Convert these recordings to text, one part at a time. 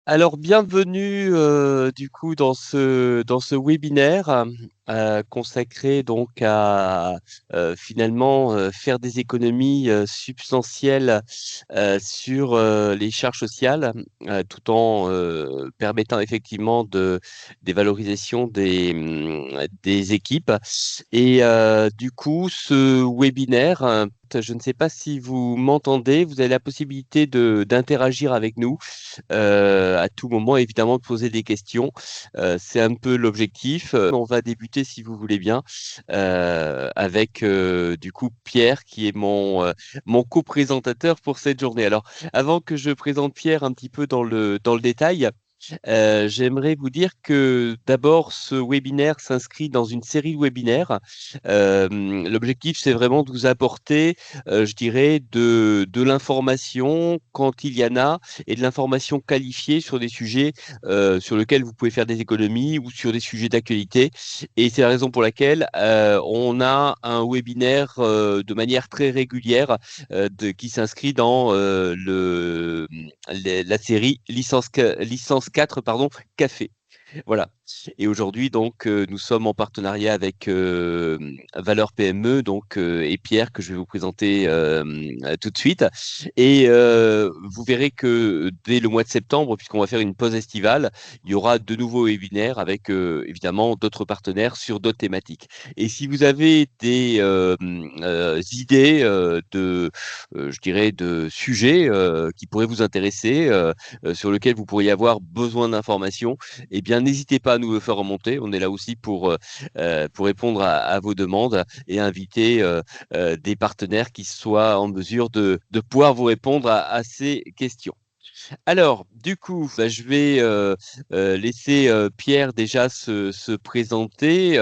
Alors, bienvenue du coup dans ce webinaire consacré donc à finalement faire des économies substantielles sur les charges sociales, tout en permettant effectivement des valorisations des équipes. Et du coup, ce webinaire, je ne sais pas si vous m'entendez, vous avez la possibilité d'interagir avec nous à tout moment, évidemment, de poser des questions. C'est un peu l'objectif. On va débuter, si vous voulez bien, avec du coup Pierre, qui est mon co-présentateur pour cette journée. Alors, avant que je présente Pierre un petit peu dans le détail, j'aimerais vous dire que d'abord, ce webinaire s'inscrit dans une série de webinaires. L'objectif, c'est vraiment de vous apporter, je dirais, de l'information quand il y en a et de l'information qualifiée sur des sujets sur lesquels vous pouvez faire des économies ou sur des sujets d'actualité. Et c'est la raison pour laquelle on a un webinaire de manière très régulière qui s'inscrit dans la série licence 4 pardon, Café. Voilà. Et aujourd'hui, donc, nous sommes en partenariat avec Valeur PME, donc, et Pierre, que je vais vous présenter tout de suite. Et vous verrez que dès le mois de septembre, puisqu'on va faire une pause estivale, il y aura de nouveaux webinaires avec évidemment d'autres partenaires sur d'autres thématiques. Et si vous avez des idées je dirais, de sujets qui pourraient vous intéresser, sur lesquels vous pourriez avoir besoin d'informations, eh bien, n'hésitez pas à nous le faire remonter. On est là aussi pour répondre à vos demandes et inviter des partenaires qui soient en mesure de pouvoir vous répondre à ces questions. Alors, du coup, bah, je vais laisser Pierre déjà se présenter.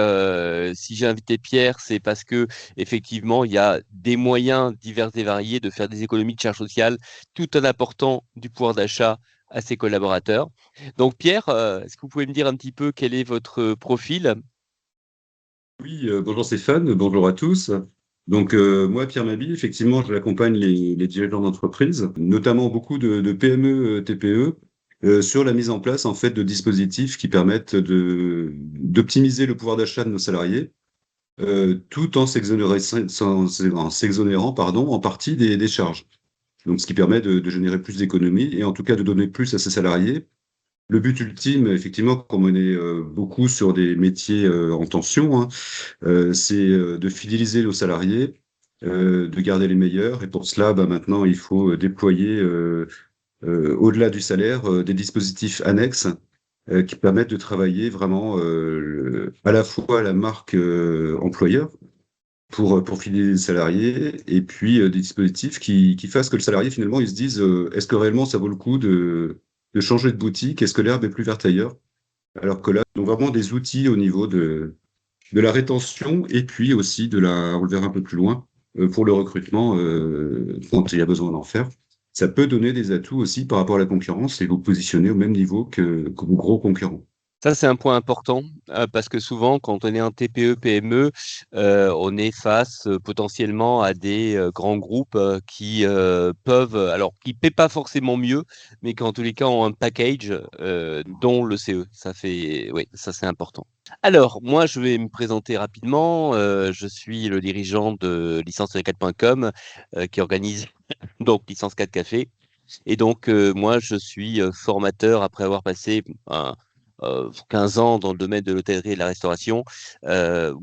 Si j'ai invité Pierre, c'est parce que effectivement, il y a des moyens divers et variés de faire des économies de charges sociales, tout en apportant du pouvoir d'achat à ses collaborateurs. Donc, Pierre, est-ce que vous pouvez me dire un petit peu quel est votre profil? Oui, bonjour Stéphane, bonjour à tous. Donc moi, Pierre Mabi, effectivement, je l'accompagne les dirigeants d'entreprise, notamment beaucoup de PME, TPE, sur la mise en place en fait de dispositifs qui permettent d'optimiser le pouvoir d'achat de nos salariés, tout en en s'exonérant, pardon, en partie des charges. Donc ce qui permet de générer plus d'économies et en tout cas de donner plus à ses salariés. Le but ultime, effectivement, comme on est beaucoup sur des métiers en tension, hein, c'est de fidéliser nos salariés, de garder les meilleurs. Et pour cela, bah, maintenant, il faut déployer, au-delà du salaire, des dispositifs annexes qui permettent de travailler vraiment à la fois la marque employeur pour fidéliser les salariés, et puis des dispositifs qui fassent que le salarié, finalement, il se dise, est-ce que réellement ça vaut le coup de changer de boutique? Est-ce que l'herbe est plus verte ailleurs? Alors que là, donc vraiment des outils au niveau de la rétention et puis aussi on le verra un peu plus loin, pour le recrutement, quand il y a besoin d'en faire. Ça peut donner des atouts aussi par rapport à la concurrence et vous positionner au même niveau que vos gros concurrents. Ça, c'est un point important parce que souvent, quand on est un TPE, PME, on est face potentiellement à des grands groupes qui peuvent, alors qui paient pas forcément mieux, mais qui en tous les cas ont un package dont le CE. Ça fait, oui, ça c'est important. Alors, moi, je vais me présenter rapidement. Je suis le dirigeant de licence4.com qui organise donc Licence 4 Café. Et donc, moi, je suis formateur après avoir passé 15 ans dans le domaine de l'hôtellerie et de la restauration,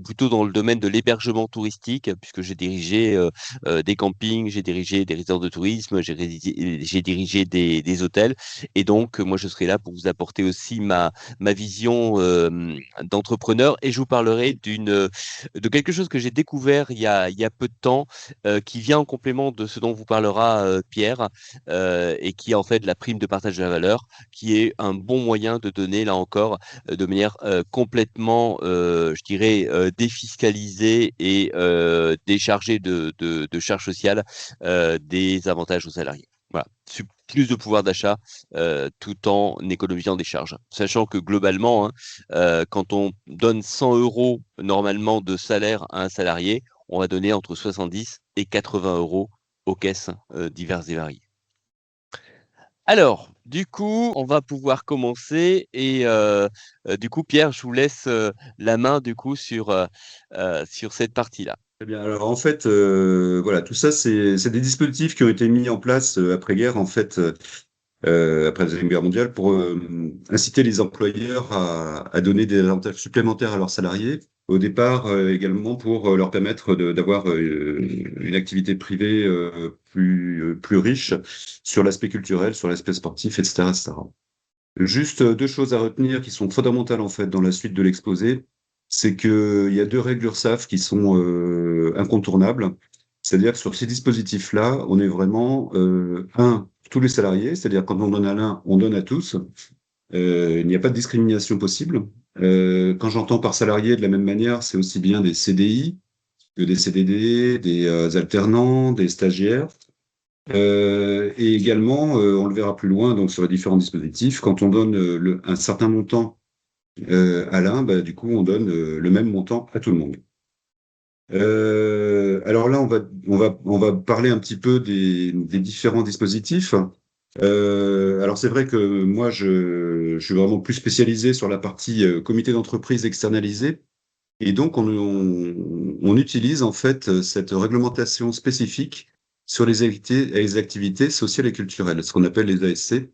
plutôt dans le domaine de l'hébergement touristique, puisque j'ai dirigé des campings, j'ai dirigé des résidences de tourisme, j'ai dirigé des hôtels. Et donc, moi, je serai là pour vous apporter aussi ma vision d'entrepreneur. Et je vous parlerai de quelque chose que j'ai découvert il y a peu de temps, qui vient en complément de ce dont vous parlera Pierre et qui est en fait la prime de partage de la valeur, qui est un bon moyen de donner, là encore, de manière complètement, je dirais, défiscalisée et déchargée de charges sociales, des avantages aux salariés. Voilà. Plus de pouvoir d'achat tout en économisant des charges. Sachant que globalement, hein, quand on donne 100 euros normalement de salaire à un salarié, on va donner entre 70 et 80 euros aux caisses diverses et variées. Alors, Du coup, on va pouvoir commencer et du coup, Pierre, je vous laisse la main du coup sur cette partie-là. Très bien. Alors en fait, voilà, tout ça, c'est des dispositifs qui ont été mis en place après-guerre, en fait, après la Deuxième Guerre mondiale, pour inciter les employeurs à donner des avantages supplémentaires à leurs salariés. Au départ, également pour leur permettre d'avoir une activité privée plus riche sur l'aspect culturel, sur l'aspect sportif, etc., etc. Juste deux choses à retenir qui sont fondamentales en fait dans la suite de l'exposé, c'est qu'il y a deux règles URSSAF qui sont incontournables. C'est-à-dire que sur ces dispositifs-là, on est vraiment tous les salariés, c'est-à-dire quand on donne à l'un, on donne à tous. Il n'y a pas de discrimination possible. Quand j'entends par salarié de la même manière, c'est aussi bien des CDI que des CDD, des alternants, des stagiaires. Et également, on le verra plus loin, donc sur les différents dispositifs, quand on donne un certain montant à l'un, bah, du coup, on donne le même montant à tout le monde. Alors là, on va parler un petit peu des différents dispositifs. Alors c'est vrai que moi, je suis vraiment plus spécialisé sur la partie comité d'entreprise externalisé. Et donc, on utilise en fait cette réglementation spécifique sur les activités sociales et culturelles, ce qu'on appelle les ASC,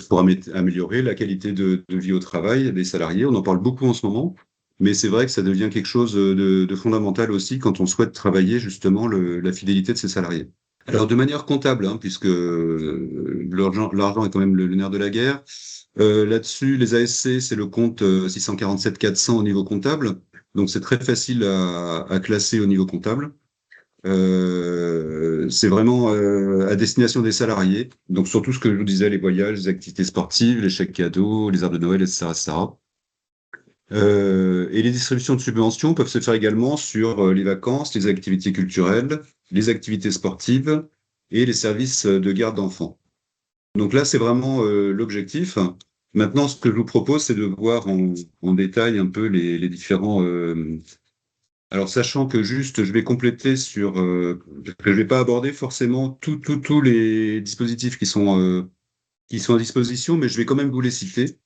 pour améliorer la qualité de vie au travail des salariés. On en parle beaucoup en ce moment, mais c'est vrai que ça devient quelque chose de fondamental aussi quand on souhaite travailler justement la fidélité de ses salariés. Alors, de manière comptable, hein, puisque l'argent est quand même le nerf de la guerre. Là-dessus, les ASC, c'est le compte 647 400 au niveau comptable. Donc, c'est très facile à classer au niveau comptable. C'est vraiment à destination des salariés. Donc, surtout ce que je vous disais, les voyages, les activités sportives, les chèques cadeaux, les arbres de Noël, etc., etc. Et les distributions de subventions peuvent se faire également sur les vacances, les activités culturelles, les activités sportives et les services de garde d'enfants. Donc là, c'est vraiment l'objectif. Maintenant, ce que je vous propose, c'est de voir en détail un peu les différents. Alors, sachant que juste, je vais compléter sur que je vais pas aborder forcément tous les dispositifs qui sont à disposition, mais je vais quand même vous les citer.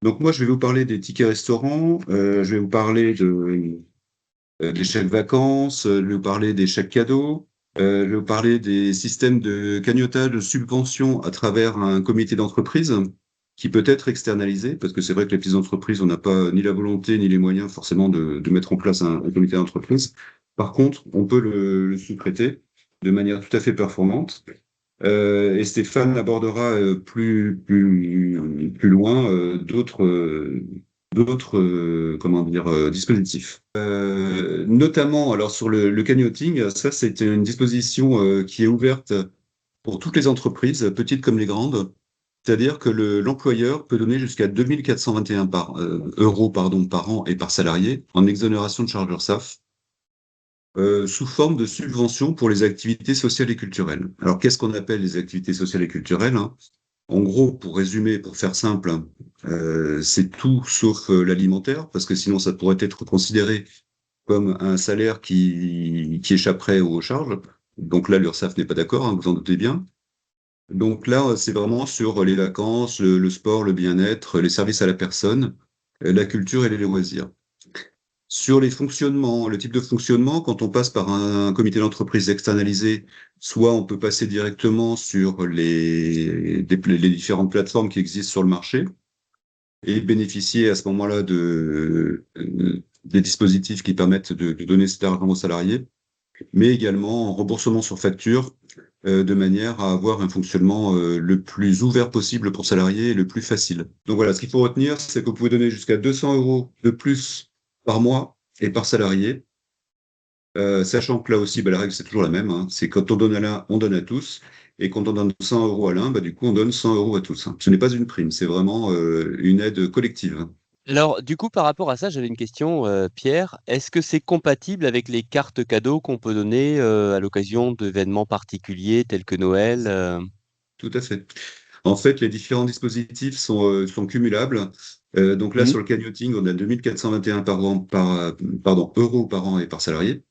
Donc moi, je vais vous parler des tickets restaurants, je vais vous parler des chèques vacances, je vais vous parler des chèques cadeaux, je vais vous parler des systèmes de cagnotage de subventions à travers un comité d'entreprise qui peut être externalisé, parce que c'est vrai que les petites entreprises, on n'a pas ni la volonté ni les moyens forcément de mettre en place un comité d'entreprise. Par contre, on peut le sous-traiter de manière tout à fait performante. Et Stéphane abordera plus loin d'autres comment dire dispositifs. Notamment alors sur le canyoting, ça c'est une disposition qui est ouverte pour toutes les entreprises, petites comme les grandes. C'est-à-dire que l'employeur peut donner jusqu'à 2421 euros par an et par salarié en exonération de charges URSSAF sous forme de subvention pour les activités sociales et culturelles. Alors, qu'est-ce qu'on appelle les activités sociales et culturelles, hein? En gros, pour résumer, pour faire simple, c'est tout sauf l'alimentaire, parce que sinon ça pourrait être considéré comme un salaire qui échapperait aux charges. Donc là, l'URSSAF n'est pas d'accord, hein, vous en doutez bien. Donc là, c'est vraiment sur les vacances, le sport, le bien-être, les services à la personne, la culture et les loisirs. Sur les fonctionnements, le type de fonctionnement, quand on passe par un comité d'entreprise externalisé, soit on peut passer directement sur les différentes plateformes qui existent sur le marché et bénéficier à ce moment-là des dispositifs qui permettent de donner cet argent aux salariés, mais également en remboursement sur facture, de manière à avoir un fonctionnement le plus ouvert possible pour salariés et le plus facile. Donc voilà, ce qu'il faut retenir, c'est que vous pouvez donner jusqu'à 200 euros de plus par mois et par salarié, sachant que là aussi, bah, la règle c'est toujours la même, hein. C'est quand on donne à l'un, on donne à tous, et quand on donne 100 euros à l'un, bah, du coup on donne 100 euros à tous, hein. Ce n'est pas une prime, c'est vraiment une aide collective. Alors, du coup, par rapport à ça, j'avais une question, Pierre. Est-ce que c'est compatible avec les cartes cadeaux qu'on peut donner à l'occasion d'événements particuliers tels que Noël Tout à fait. En fait, les différents dispositifs sont cumulables. Donc là, Mhm. sur le canyoting, on a 2421 par an, pardon, euros par an et par salarié.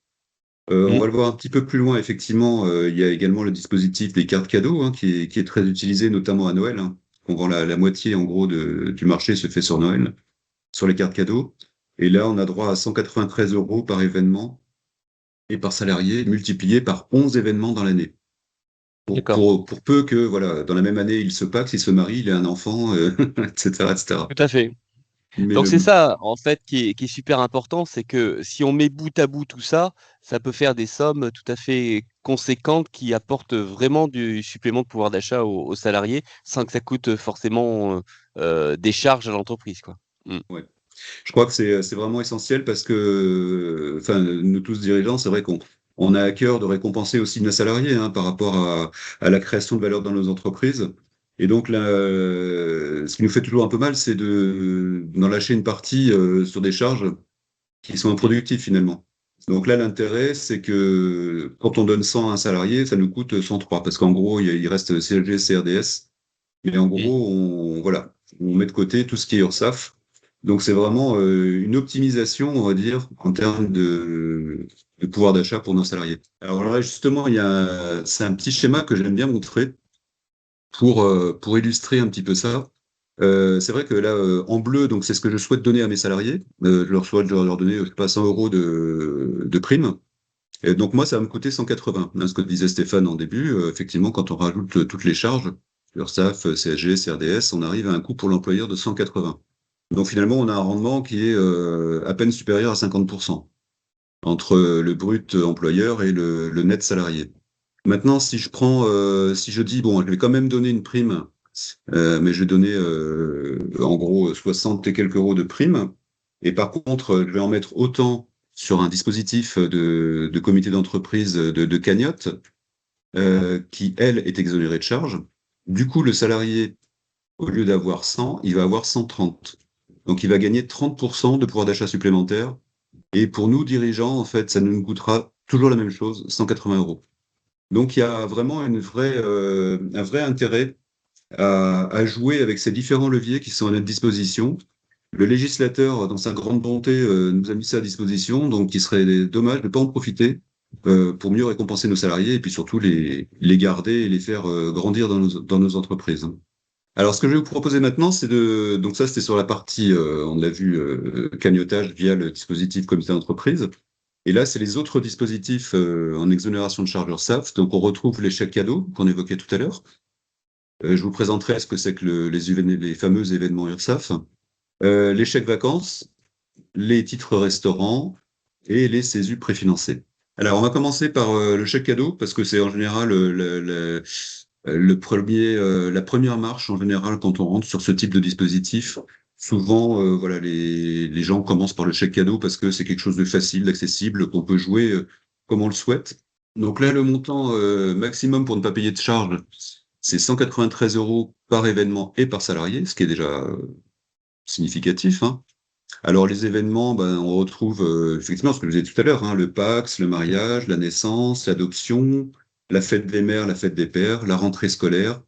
On Mm. va le voir un petit peu plus loin, effectivement. Il y a également le dispositif des cartes cadeaux, hein, qui est très utilisé, notamment à Noël, hein. On vend la moitié, en gros, du marché se fait sur Noël, sur les cartes cadeaux. Et là, on a droit à 193 euros par événement et par salarié, multiplié par 11 événements dans l'année. D'accord. Pour peu que, voilà, dans la même année, il se paxe, il se marie, il a un enfant, etc., etc. Tout à fait. Mais Donc c'est le, ça, en fait, qui est super important, c'est que si on met bout à bout tout ça, ça peut faire des sommes tout à fait conséquentes qui apportent vraiment du supplément de pouvoir d'achat aux salariés sans que ça coûte forcément des charges à l'entreprise, quoi. Mm. ouais. Je crois que c'est vraiment essentiel parce que, enfin, nous tous dirigeants, c'est vrai qu'on a à cœur de récompenser aussi nos salariés, hein, par rapport à la création de valeur dans nos entreprises. Et donc là, ce qui nous fait toujours un peu mal, c'est d'en lâcher une partie sur des charges qui sont improductives finalement. Donc là, l'intérêt, c'est que quand on donne 100 à un salarié, ça nous coûte 103 parce qu'en gros, il reste CSG, CRDS. Mais en Mm. gros, voilà, on met de côté tout ce qui est URSSAF. Donc c'est vraiment une optimisation, on va dire, en termes de pouvoir d'achat pour nos salariés. Alors là, justement, c'est un petit schéma que j'aime bien montrer pour illustrer un petit peu ça. C'est vrai que là, en bleu, donc c'est ce que je souhaite donner à mes salariés. Je leur souhaite leur donner, je sais pas, 100 euros de prime. Et donc moi, ça va me coûter 180. Hein, ce que disait Stéphane en début, effectivement, quand on rajoute toutes les charges, URSSAF, CSG, CRDS, on arrive à un coût pour l'employeur de 180. Donc finalement, on a un rendement qui est à peine supérieur à 50% entre le brut employeur et le net salarié. Maintenant, si je dis, bon, je vais quand même donner une prime, mais je vais donner en gros 60 et quelques euros de prime, et par contre, je vais en mettre autant sur un dispositif de comité d'entreprise de cagnotte, qui, elle, est exonérée de charges. Du coup, le salarié, au lieu d'avoir 100, il va avoir 130. Donc, il va gagner 30% de pouvoir d'achat supplémentaire. Et pour nous, dirigeants, en fait, ça nous coûtera toujours la même chose, 180 euros. Donc, il y a vraiment un vrai intérêt à jouer avec ces différents leviers qui sont à notre disposition. Le législateur, dans sa grande bonté, nous a mis ça à disposition, donc il serait dommage de ne pas en profiter pour mieux récompenser nos salariés et puis surtout les garder et les faire grandir dans nos entreprises. Alors, ce que je vais vous proposer maintenant, donc ça, c'était sur la partie, on l'a vu, cagnotage via le dispositif comité d'entreprise. Et là, c'est les autres dispositifs en exonération de charges URSSAF. Donc, on retrouve les chèques cadeaux qu'on évoquait tout à l'heure. Je vous présenterai ce que c'est que les fameux événements URSSAF. Les chèques vacances, les titres restaurants et les CESU préfinancés. Alors, on va commencer par le chèque cadeau parce que c'est en général la première marche en général quand on rentre sur ce type de dispositif. Souvent, voilà, les gens commencent par le chèque cadeau parce que c'est quelque chose de facile, d'accessible, qu'on peut jouer comme on le souhaite. Donc là, le montant maximum pour ne pas payer de charges, c'est 193 euros par événement et par salarié, ce qui est déjà significatif, hein. Alors les événements, ben, on retrouve effectivement ce que je vous ai dit tout à l'heure, hein, le Pacs, le mariage, la naissance, l'adoption, la fête des mères, la fête des pères, la rentrée scolaire,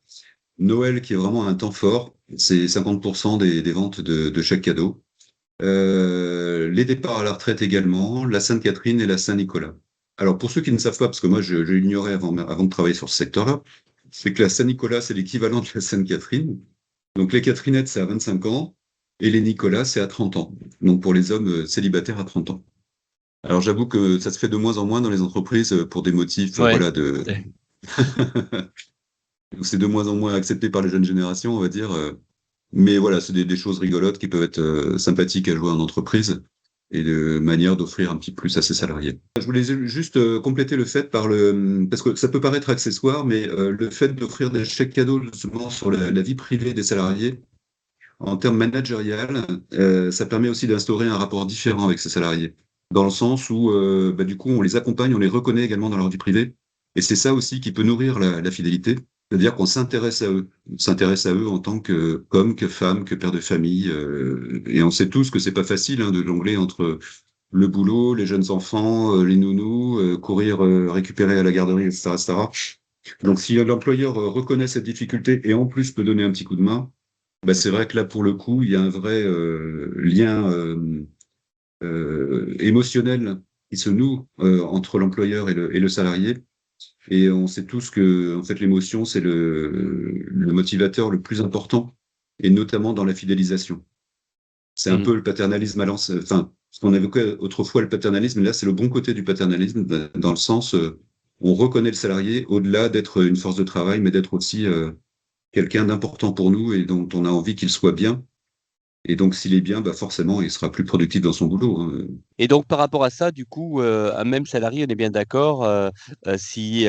Noël qui est vraiment un temps fort, c'est 50% des ventes de chaque cadeau. Les départs à la retraite également, la Sainte-Catherine et la Saint-Nicolas. Alors pour ceux qui ne savent pas, parce que moi je l'ignorais avant de travailler sur ce secteur-là, c'est que la Saint-Nicolas c'est l'équivalent de la Sainte-Catherine. Donc les Catherinettes c'est à 25 ans et les Nicolas c'est à 30 ans. Donc pour les hommes célibataires à 30 ans. Alors j'avoue que ça se fait de moins en moins dans les entreprises pour des motifs, Ouais. voilà, c'est de moins en moins accepté par les jeunes générations, on va dire. Mais voilà, c'est des choses rigolotes qui peuvent être sympathiques à jouer en entreprise et de manière d'offrir un petit plus à ses salariés. Je voulais juste compléter le fait parce que ça peut paraître accessoire, mais le fait d'offrir des chèques cadeaux justement sur la vie privée des salariés, en termes managériels, ça permet aussi d'instaurer un rapport différent avec ses salariés, dans le sens où bah, du coup on les accompagne, on les reconnaît également dans leur vie privée, et c'est ça aussi qui peut nourrir la fidélité, c'est-à-dire qu'on s'intéresse à eux, on s'intéresse à eux en tant qu'homme, que femme, que père de famille, et on sait tous que c'est pas facile hein, de jongler entre le boulot, les jeunes enfants, les nounous, courir récupérer à la garderie, etc., etc. Donc si l'employeur reconnaît cette difficulté et en plus peut donner un petit coup de main, bah, c'est vrai que là, pour le coup, il y a un vrai lien émotionnel qui se noue entre l'employeur et le salarié. Et on sait tous que, en fait, l'émotion, c'est le motivateur le plus important, et notamment dans la fidélisation. C'est un Mhm. peu le paternalisme enfin, ce qu'on évoquait autrefois le paternalisme, là, c'est le bon côté du paternalisme, dans le sens, on reconnaît le salarié au-delà d'être une force de travail, mais d'être aussi quelqu'un d'important pour nous et dont on a envie qu'il soit bien. Et donc, s'il est bien, bah forcément, il sera plus productif dans son boulot, hein. Et donc, par rapport à ça, du coup, un même salarié, on est bien d'accord, si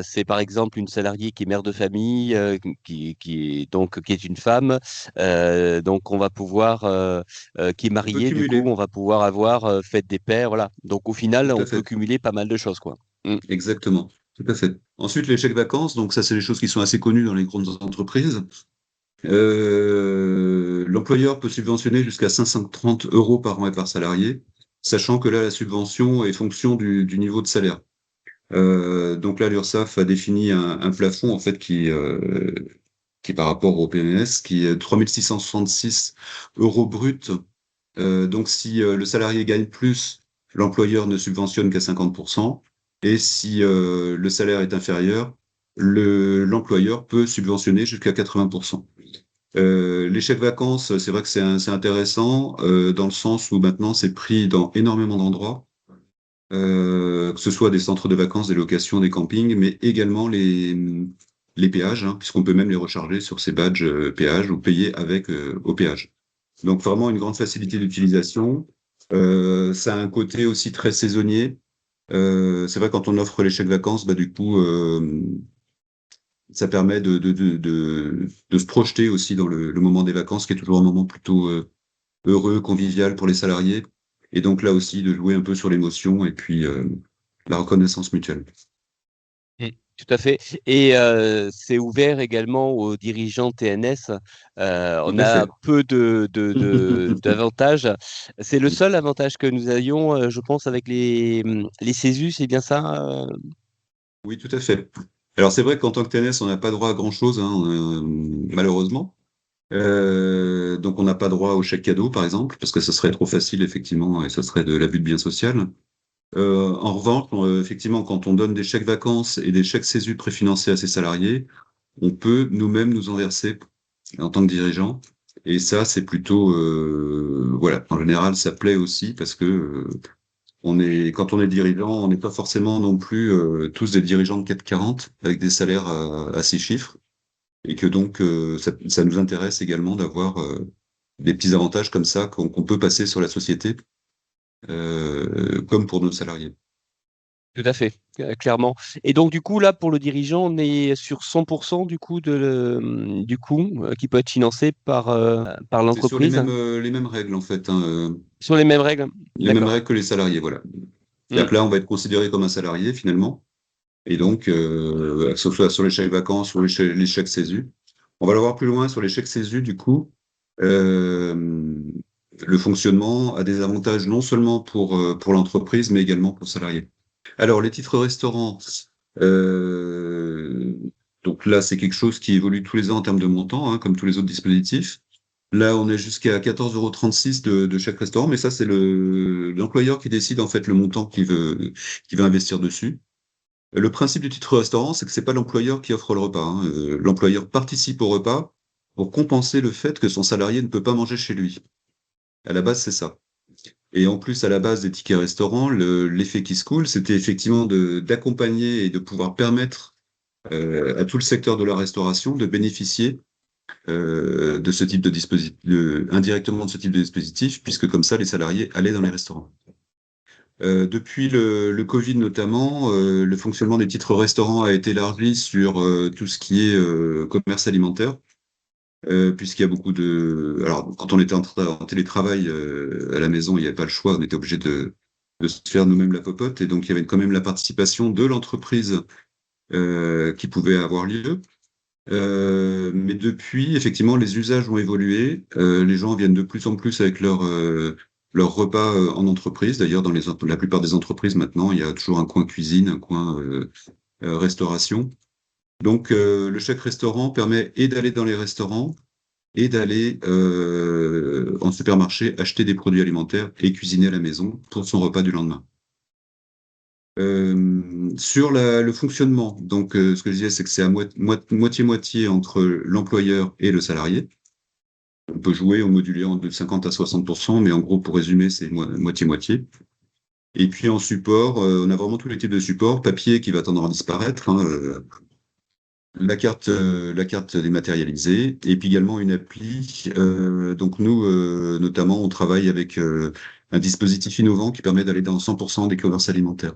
c'est par exemple une salariée qui est mère de famille, qui est une femme, donc on va pouvoir, qui est On peut mariée, du coup, cumuler, on va pouvoir avoir fête des pères, voilà. Donc, au final, tout on à peut fait. cumuler pas mal de choses, quoi. Mm. Exactement, tout à fait. Ensuite, les chèques vacances, donc ça, c'est des choses qui sont assez connues dans les grandes entreprises. L'employeur peut subventionner jusqu'à 530 euros par an et par salarié, sachant que là, la subvention est fonction du niveau de salaire. Donc là, l'URSSAF a défini un plafond en fait qui par rapport au PMS, qui est 3666 euros bruts. Donc si le salarié gagne plus, l'employeur ne subventionne qu'à 50%. Et si le salaire est inférieur, l'employeur peut subventionner jusqu'à 80%. Les chèques vacances, c'est vrai que c'est intéressant dans le sens où maintenant c'est pris dans énormément d'endroits, que ce soit des centres de vacances, des locations, des campings, mais également les péages, hein, puisqu'on peut même les recharger sur ces badges péages ou payer avec au péage. Donc vraiment une grande facilité d'utilisation. Ça a un côté aussi très saisonnier. C'est vrai quand on offre les chèques vacances, bah, du coup, ça permet de se projeter aussi dans le moment des vacances, qui est toujours un moment plutôt heureux, convivial pour les salariés. Et donc là aussi, de jouer un peu sur l'émotion et puis la reconnaissance mutuelle. Mm. Tout à fait. Et c'est ouvert également aux dirigeants TNS. Tout On à a fait. peu d'avantages. C'est le seul avantage que nous ayons, je pense, avec les CESU, c'est bien ça? Oui, tout à fait. Alors c'est vrai qu'en tant que TNS, on n'a pas droit à grand-chose, hein, malheureusement. Donc on n'a pas droit au chèque cadeau, par exemple, parce que ce serait trop facile, effectivement, et ce serait de l'abus de bien social. En revanche, effectivement, quand on donne des chèques vacances et des chèques CESU préfinancés à ses salariés, on peut nous-mêmes nous en verser en tant que dirigeant. Et ça, c'est plutôt, voilà, en général, ça plaît aussi parce que quand on est dirigeant, on n'est pas forcément non plus tous des dirigeants de 440 avec des salaires à 6 chiffres, et que donc ça nous intéresse également d'avoir des petits avantages comme ça qu'on peut passer sur la société, comme pour nos salariés. Tout à fait, clairement. Et donc, du coup, là, pour le dirigeant, on est sur 100% du coup du coût qui peut être financé par C'est sur les l'entreprise, mêmes, les mêmes règles, en fait, hein, sur les mêmes règles. les mêmes D'accord. règles que les salariés, voilà. Mm. C'est-à-dire que là, on va être considéré comme un salarié, finalement, et donc, que ce soit sur les chèques vacances ou les chèques CESU. On va le voir plus loin sur les chèques CESU, du coup. Euh, le fonctionnement a des avantages non seulement pour l'entreprise, mais également pour le salarié. Alors, les titres restaurants, euh, donc là, c'est quelque chose qui évolue tous les ans en termes de montant, hein, comme tous les autres dispositifs. Là, on est jusqu'à 14,36 € de chaque restaurant, mais ça, c'est l'employeur qui décide en fait le montant qu'il veut investir dessus. Le principe du titre restaurant, c'est que c'est pas l'employeur qui offre le repas, hein. L'employeur participe au repas pour compenser le fait que son salarié ne peut pas manger chez lui. À la base, c'est ça. Et en plus, à la base des tickets restaurants, l'effet qui se coule, c'était effectivement d'accompagner et de pouvoir permettre à tout le secteur de la restauration de bénéficier de ce type de dispositif, indirectement de ce type de dispositif, puisque comme ça, les salariés allaient dans les restaurants. Depuis le Covid notamment, le fonctionnement des titres restaurants a été élargi sur tout ce qui est commerce alimentaire, puisqu'il y a beaucoup de... Alors, quand on était en télétravail à la maison, il n'y avait pas le choix, on était obligé de se faire nous-mêmes la popote, et donc il y avait quand même la participation de l'entreprise qui pouvait avoir lieu. Mais depuis, effectivement, les usages ont évolué. Les gens viennent de plus en plus avec leur repas en entreprise. D'ailleurs, la plupart des entreprises maintenant, il y a toujours un coin cuisine, un coin restauration. Donc, le chèque restaurant permet et d'aller dans les restaurants et d'aller en supermarché acheter des produits alimentaires et cuisiner à la maison pour son repas du lendemain. Sur le fonctionnement, donc ce que je disais, c'est que c'est à moitié-moitié entre l'employeur et le salarié. On peut jouer au modulé de 50 à 60%, mais en gros, pour résumer, c'est moitié-moitié. Et puis en support, on a vraiment tous les types de supports. Papier qui va tendre à disparaître, hein, la carte dématérialisée, et puis également une appli. Donc nous, notamment, on travaille avec un dispositif innovant qui permet d'aller dans 100% des commerces alimentaires.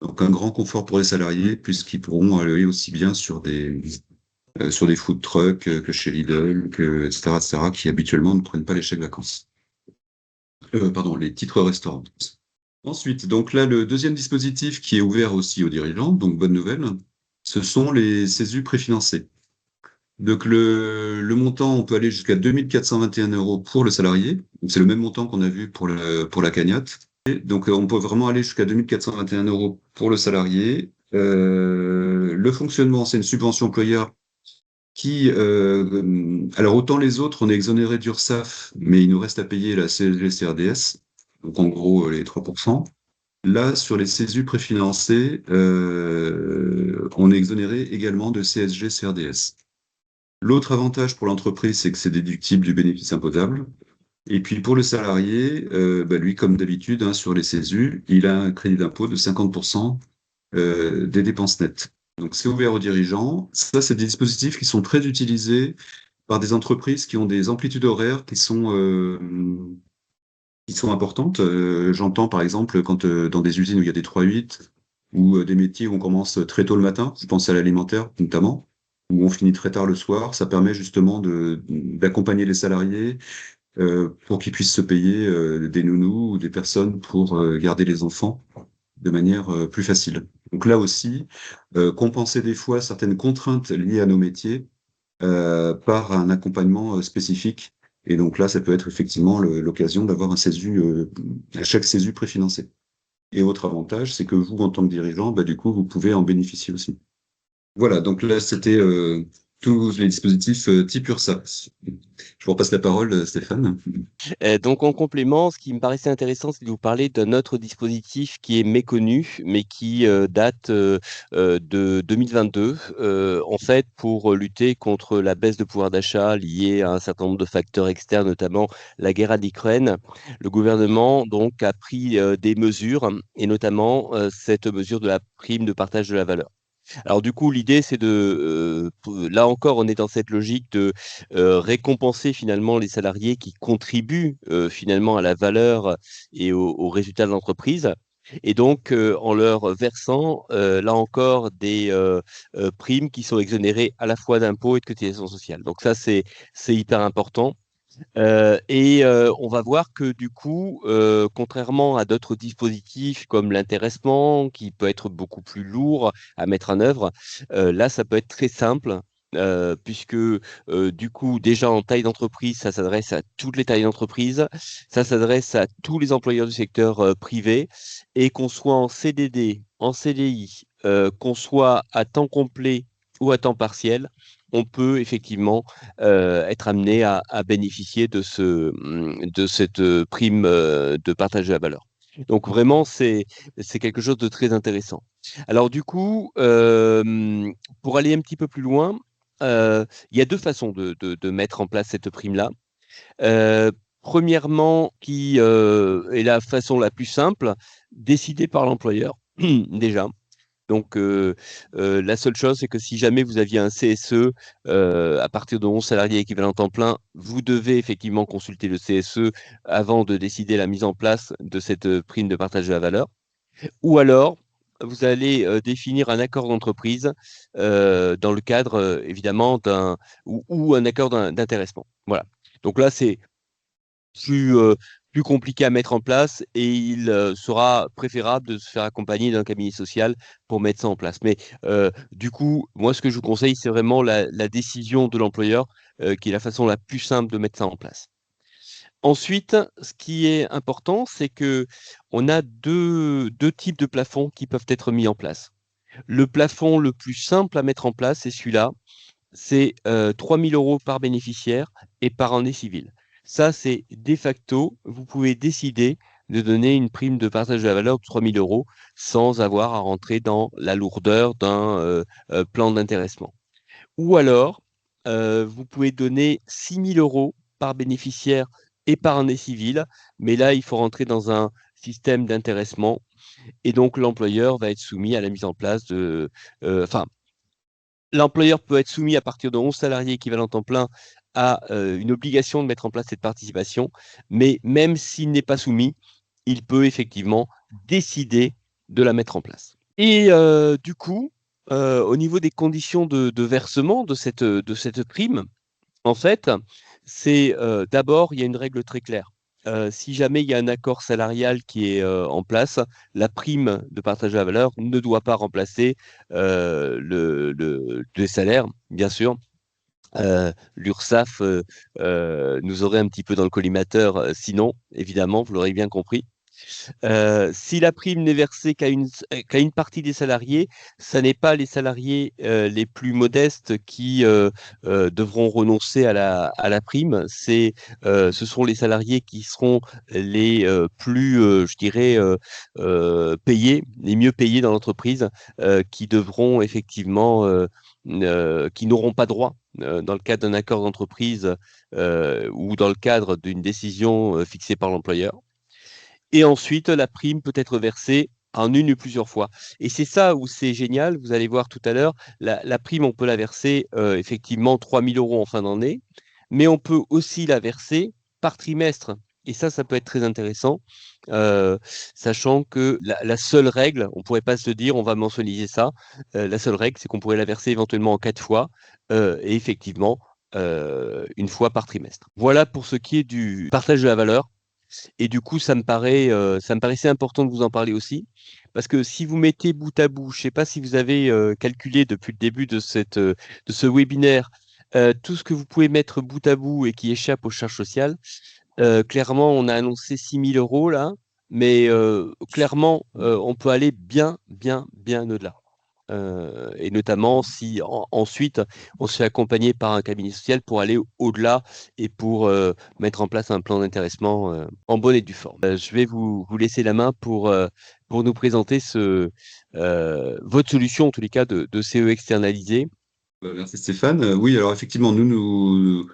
Donc un grand confort pour les salariés, puisqu'ils pourront aller aussi bien sur des food trucks que chez Lidl, etc., qui habituellement ne prennent pas les chèques vacances. Pardon, les titres restaurants. Ensuite, donc là, le deuxième dispositif qui est ouvert aussi aux dirigeants, donc bonne nouvelle, ce sont les CESU préfinancés. Donc le montant, on peut aller jusqu'à 2421 euros pour le salarié. Donc, c'est le même montant qu'on a vu pour la cagnotte. Et donc on peut vraiment aller jusqu'à 2421 euros pour le salarié. Le fonctionnement, c'est une subvention employeur qui, alors autant les autres, on est exonéré d'URSSAF, mais il nous reste à payer la CSG-CRDS, donc en gros les 3%. Là, sur les CESU préfinancés, on est exonéré également de CSG-CRDS. L'autre avantage pour l'entreprise, c'est que c'est déductible du bénéfice imposable. Et puis pour le salarié, lui, comme d'habitude, hein, sur les CESU, il a un crédit d'impôt de 50% des dépenses nettes. Donc c'est ouvert aux dirigeants. Ça, c'est des dispositifs qui sont très utilisés par des entreprises qui ont des amplitudes horaires qui sont importantes. J'entends par exemple quand dans des usines où il y a des 3-8 ou des métiers où on commence très tôt le matin, je pense à l'alimentaire notamment, où on finit très tard le soir, ça permet justement d'accompagner les salariés pour qu'ils puissent se payer des nounous ou des personnes pour garder les enfants de manière plus facile. Donc là aussi, compenser des fois certaines contraintes liées à nos métiers par un accompagnement spécifique. Et donc là, ça peut être effectivement l'occasion d'avoir un CESU, à chaque CESU préfinancé. Et autre avantage, c'est que vous, en tant que dirigeant, du coup, vous pouvez en bénéficier aussi. Voilà, donc là, c'était tous les dispositifs type URSSAF. Je vous repasse la parole, Stéphane. Donc, en complément, ce qui me paraissait intéressant, c'est de vous parler d'un autre dispositif qui est méconnu, mais qui date de 2022. En fait, pour lutter contre la baisse de pouvoir d'achat liée à un certain nombre de facteurs externes, notamment la guerre à l'Ukraine, le gouvernement donc a pris des mesures, et notamment cette mesure de la prime de partage de la valeur. Alors du coup, l'idée, c'est là encore, on est dans cette logique de récompenser finalement les salariés qui contribuent finalement à la valeur et au résultat de l'entreprise. Et donc, en leur versant, là encore, des primes qui sont exonérées à la fois d'impôts et de cotisations sociales. Donc ça, c'est hyper important. On va voir que du coup, contrairement à d'autres dispositifs comme l'intéressement, qui peut être beaucoup plus lourd à mettre en œuvre, là, ça peut être très simple. Puisque du coup, déjà en taille d'entreprise, ça s'adresse à toutes les tailles d'entreprise, ça s'adresse à tous les employeurs du secteur privé, et qu'on soit en CDD, en CDI, qu'on soit à temps complet ou à temps partiel, on peut effectivement être amené à bénéficier de cette prime de partage de la valeur. Donc vraiment, c'est quelque chose de très intéressant. Alors du coup, pour aller un petit peu plus loin, il y a deux façons de mettre en place cette prime-là. Euh, Premièrement, qui est la façon la plus simple, décidée par l'employeur déjà. Donc, la seule chose, c'est que si jamais vous aviez un CSE à partir de 11 salariés équivalent temps plein, vous devez effectivement consulter le CSE avant de décider la mise en place de cette prime de partage de la valeur. Ou alors, vous allez définir un accord d'entreprise dans le cadre, évidemment, ou un accord d'intéressement. Voilà. Donc là, c'est plus, plus compliqué à mettre en place, et il sera préférable de se faire accompagner d'un cabinet social pour mettre ça en place. Mais du coup, moi, ce que je vous conseille, c'est vraiment la décision de l'employeur qui est la façon la plus simple de mettre ça en place. Ensuite, ce qui est important, c'est que on a deux types de plafonds qui peuvent être mis en place. Le plafond le plus simple à mettre en place, c'est celui-là, c'est 3 000 euros par bénéficiaire et par année civile. Ça, c'est de facto, vous pouvez décider de donner une prime de partage de la valeur de 3 000 euros sans avoir à rentrer dans la lourdeur d'un plan d'intéressement. Ou alors, vous pouvez donner 6 000 euros par bénéficiaire et par année civile, mais là, il faut rentrer dans un système d'intéressement et donc l'employeur va être soumis à la mise en place de... Enfin, l'employeur peut être soumis à partir de 11 salariés équivalent temps plein à une obligation de mettre en place cette participation, mais même s'il n'est pas soumis, il peut effectivement décider de la mettre en place. Et du coup, au niveau des conditions de versement de cette prime, en fait, c'est d'abord, il y a une règle très claire. Si jamais il y a un accord salarial qui est en place, la prime de partage de la valeur ne doit pas remplacer le salaire, bien sûr. L'URSSAF nous aurait un petit peu dans le collimateur, sinon, évidemment, vous l'aurez bien compris. Si la prime n'est versée qu'à une partie des salariés, ça n'est pas les salariés les plus modestes qui devront renoncer à la prime. Ce sont les salariés qui seront les plus, je dirais, payés, les mieux payés dans l'entreprise, qui devront effectivement, qui n'auront pas droit. Dans le cadre d'un accord d'entreprise ou dans le cadre d'une décision fixée par l'employeur. Et ensuite, la prime peut être versée en une ou plusieurs fois. Et c'est ça où c'est génial, vous allez voir tout à l'heure, la prime, on peut la verser effectivement 3 000 euros en fin d'année, mais on peut aussi la verser par trimestre. Et ça peut être très intéressant, sachant que la seule règle, on ne pourrait pas se dire, on va mensualiser ça, la seule règle, c'est qu'on pourrait la verser éventuellement en 4 fois, et effectivement, une fois par trimestre. Voilà pour ce qui est du partage de la valeur. Et du coup, ça me paraissait important de vous en parler aussi, parce que si vous mettez bout à bout, je ne sais pas si vous avez calculé depuis le début de ce webinaire, tout ce que vous pouvez mettre bout à bout et qui échappe aux charges sociales, clairement, on a annoncé 6 000 euros là, mais clairement, on peut aller bien, bien, bien au-delà. Et notamment si ensuite on se fait accompagner par un cabinet social pour aller au-delà et pour mettre en place un plan d'intéressement en bonne et due forme. Je vais vous laisser la main pour nous présenter votre solution, en tous les cas, de CE externalisé. Merci Stéphane. Oui, alors effectivement, nous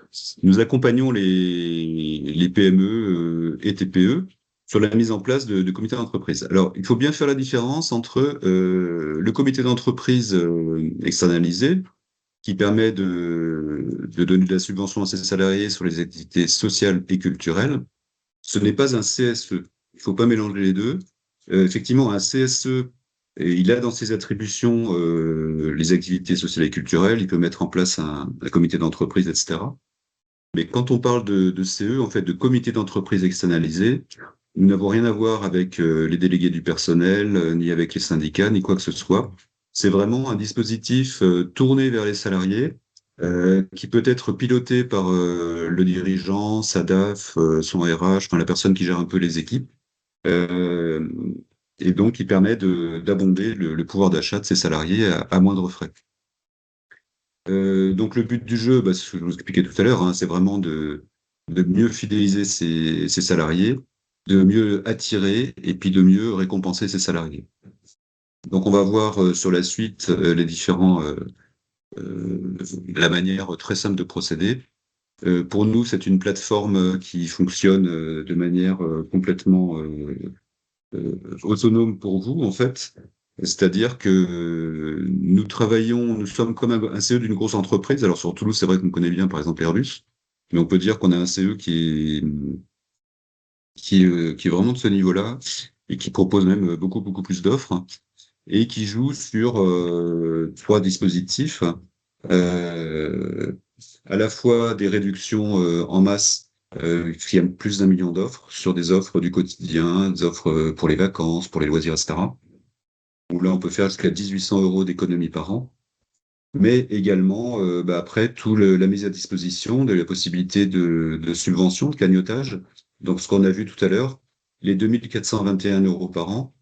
accompagnons les PME et TPE sur la mise en place de comités d'entreprise. Alors, il faut bien faire la différence entre le comité d'entreprise externalisé, qui permet de donner de la subvention à ses salariés sur les activités sociales et culturelles. Ce n'est pas un CSE. Il ne faut pas mélanger les deux. Effectivement, un CSE, il a dans ses attributions les activités sociales et culturelles. Il peut mettre en place un comité d'entreprise, etc. Mais quand on parle de CE, en fait, de comité d'entreprise externalisé, nous n'avons rien à voir avec les délégués du personnel, ni avec les syndicats, ni quoi que ce soit. C'est vraiment un dispositif tourné vers les salariés, qui peut être piloté par le dirigeant, sa DAF, son RH, enfin la personne qui gère un peu les équipes, euh, et donc qui permet d'abonder le pouvoir d'achat de ses salariés à moindre frais. Donc le but du jeu, bah, ce que je vous expliquais tout à l'heure, hein, c'est vraiment de mieux fidéliser ses salariés, de mieux attirer et puis de mieux récompenser ses salariés. Donc on va voir sur la suite la manière très simple de procéder. Pour nous, c'est une plateforme qui fonctionne de manière complètement autonome pour vous, en fait. C'est-à-dire que nous sommes comme un CE d'une grosse entreprise. Alors sur Toulouse, c'est vrai qu'on connaît bien, par exemple, Airbus, mais on peut dire qu'on a un CE qui est vraiment de ce niveau-là et qui propose même beaucoup, beaucoup plus d'offres et qui joue sur trois dispositifs, euh, à la fois des réductions en masse, qui a plus d'un million d'offres, sur des offres du quotidien, des offres pour les vacances, pour les loisirs, etc. Où là, on peut faire jusqu'à 1800 euros d'économie par an. Mais également, après, la mise à disposition de la possibilité de subvention, de cagnotage. Donc, ce qu'on a vu tout à l'heure, les 2421 euros par an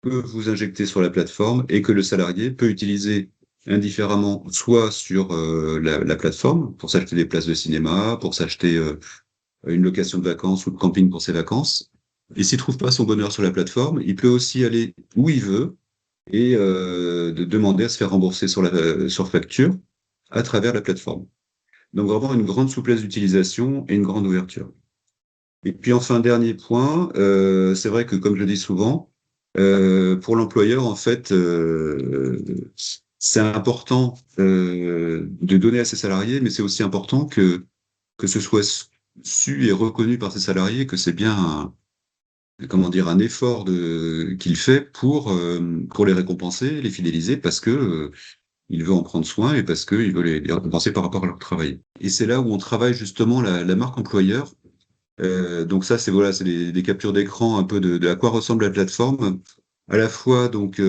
peut vous injecter sur la plateforme et que le salarié peut utiliser indifféremment, soit sur la plateforme pour s'acheter des places de cinéma, pour s'acheter une location de vacances ou de camping pour ses vacances, Et s'il trouve pas son bonheur sur la plateforme, il peut aussi aller où il veut et de demander à se faire rembourser sur facture à travers la plateforme. Donc vraiment une grande souplesse d'utilisation et une grande ouverture. Et puis enfin, dernier point, c'est vrai que comme je le dis souvent, pour l'employeur, en fait, c'est important de donner à ses salariés, mais c'est aussi important que ce soit su et reconnu par ses salariés que c'est bien comment dire, un effort qu'il fait pour les récompenser, les fidéliser, parce que il veut en prendre soin et parce qu'il veut les récompenser par rapport à leur travail. Et c'est là où on travaille justement la marque employeur. Donc ça, c'est voilà, c'est des captures d'écran un peu de à quoi ressemble la plateforme, à la fois donc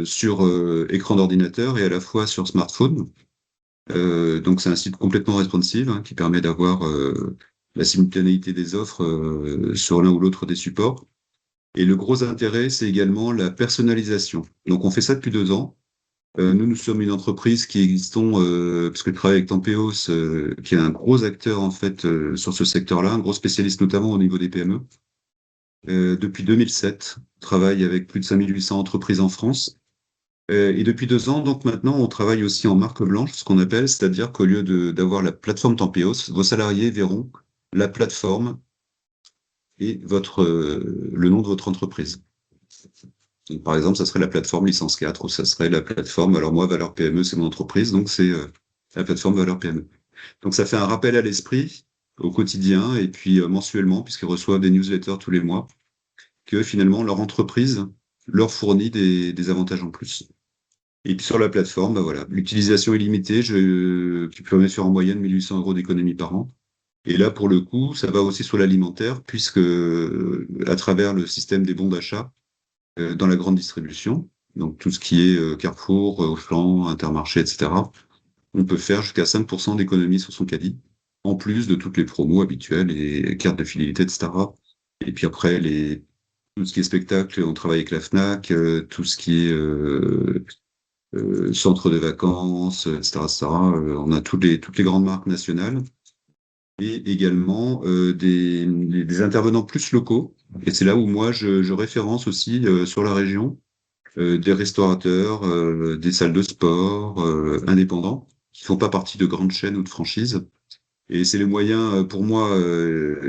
sur écran d'ordinateur et à la fois sur smartphone. Donc c'est un site complètement responsive qui permet d'avoir la simultanéité des offres sur l'un ou l'autre des supports. Et le gros intérêt, c'est également la personnalisation. Donc on fait ça depuis 2 ans. Nous sommes une entreprise qui existons, parce que je travaille avec Tempeos, qui est un gros acteur en fait sur ce secteur-là, un gros spécialiste notamment au niveau des PME. Depuis 2007, on travaille avec plus de 5 800 entreprises en France. Et depuis 2 ans, donc maintenant, on travaille aussi en marque blanche, ce qu'on appelle, c'est-à-dire qu'au lieu d'avoir la plateforme Tempeos, vos salariés verront la plateforme et le nom de votre entreprise. Donc, par exemple, ça serait la plateforme Licence 4 ou ça serait la plateforme, alors moi, Valeur PME, c'est mon entreprise, donc c'est la plateforme Valeur PME. Donc ça fait un rappel à l'esprit au quotidien et puis mensuellement, puisqu'ils reçoivent des newsletters tous les mois, que finalement leur entreprise leur fournit des avantages en plus. Et puis sur la plateforme, bah voilà, l'utilisation illimitée, qui permet de faire en moyenne 1 800 € d'économie par an. Et là, pour le coup, ça va aussi sur l'alimentaire, puisque à travers le système des bons d'achat, dans la grande distribution, donc tout ce qui est Carrefour, Auchan, Intermarché, etc., on peut faire jusqu'à 5% d'économie sur son caddie, en plus de toutes les promos habituelles et cartes de fidélité, etc. Et puis après, tout ce qui est spectacle, on travaille avec la Fnac, tout ce qui est centre de vacances, etc., etc. On a toutes les grandes marques nationales et également des intervenants plus locaux. Et c'est là où moi, je référence aussi sur la région des restaurateurs, des salles de sport indépendants qui font pas partie de grandes chaînes ou de franchises. Et c'est les moyens pour moi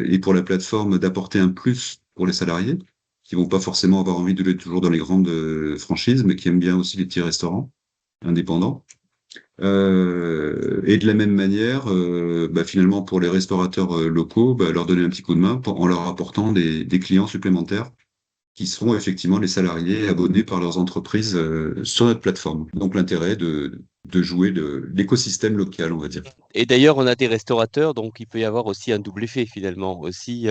et pour la plateforme d'apporter un plus pour les salariés qui vont pas forcément avoir envie de aller toujours dans les grandes franchises, mais qui aiment bien aussi les petits restaurants indépendants. Et de la même manière, bah, finalement pour les restaurateurs locaux, bah, leur donner un petit coup de main en leur apportant des clients supplémentaires qui seront effectivement les salariés abonnés par leurs entreprises sur notre plateforme. Donc l'intérêt de jouer l'écosystème local, on va dire. Et d'ailleurs, on a des restaurateurs, donc il peut y avoir aussi un double effet finalement, aussi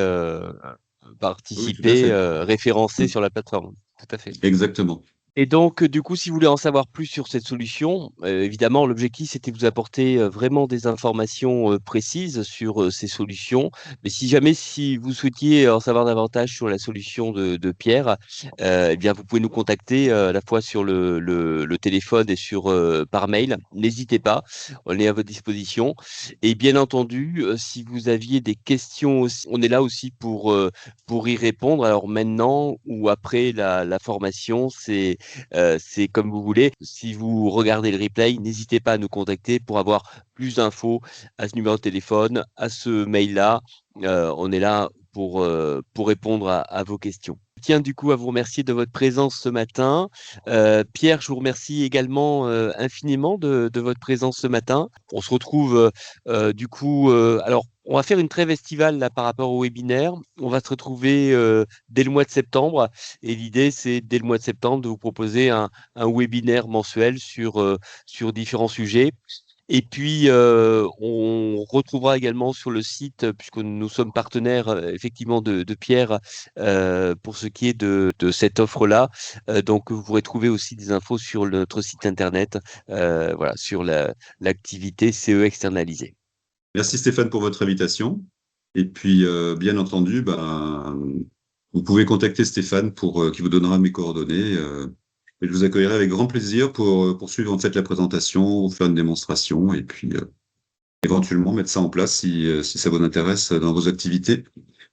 Oui, tout à participer, fait. référencé sur la plateforme. Tout à fait. Exactement. Et donc, du coup, si vous voulez en savoir plus sur cette solution, évidemment, l'objectif, c'était de vous apporter vraiment des informations précises sur ces solutions. Mais si vous souhaitiez en savoir davantage sur la solution de Pierre, eh bien, vous pouvez nous contacter à la fois sur le téléphone et par mail. N'hésitez pas, on est à votre disposition. Et bien entendu, si vous aviez des questions aussi, on est là aussi pour y répondre. Alors maintenant ou après la formation, c'est comme vous voulez. Si vous regardez le replay, n'hésitez pas à nous contacter pour avoir plus d'infos à ce numéro de téléphone, à ce mail-là. On est là pour répondre à vos questions. Je tiens du coup à vous remercier de votre présence ce matin. Pierre, je vous remercie également infiniment de votre présence ce matin. On se retrouve du coup, alors on va faire une trêve estivale là par rapport au webinaire. On va se retrouver dès le mois de septembre. Et l'idée, c'est dès le mois de septembre de vous proposer un webinaire mensuel sur différents sujets. Et puis, on retrouvera également sur le site, puisque nous sommes partenaires effectivement de Pierre pour ce qui est de cette offre-là. Donc, vous pourrez trouver aussi des infos sur notre site internet, voilà, sur l'activité CE externalisée. Merci Stéphane pour votre invitation. Et puis, bien entendu, ben, vous pouvez contacter Stéphane qui vous donnera mes coordonnées. Et je vous accueillerai avec grand plaisir pour poursuivre en fait la présentation, vous faire une démonstration et puis éventuellement mettre ça en place si ça vous intéresse dans vos activités.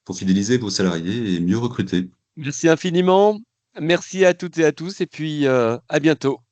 pour fidéliser vos salariés et mieux recruter. Merci infiniment. Merci à toutes et à tous et puis à bientôt.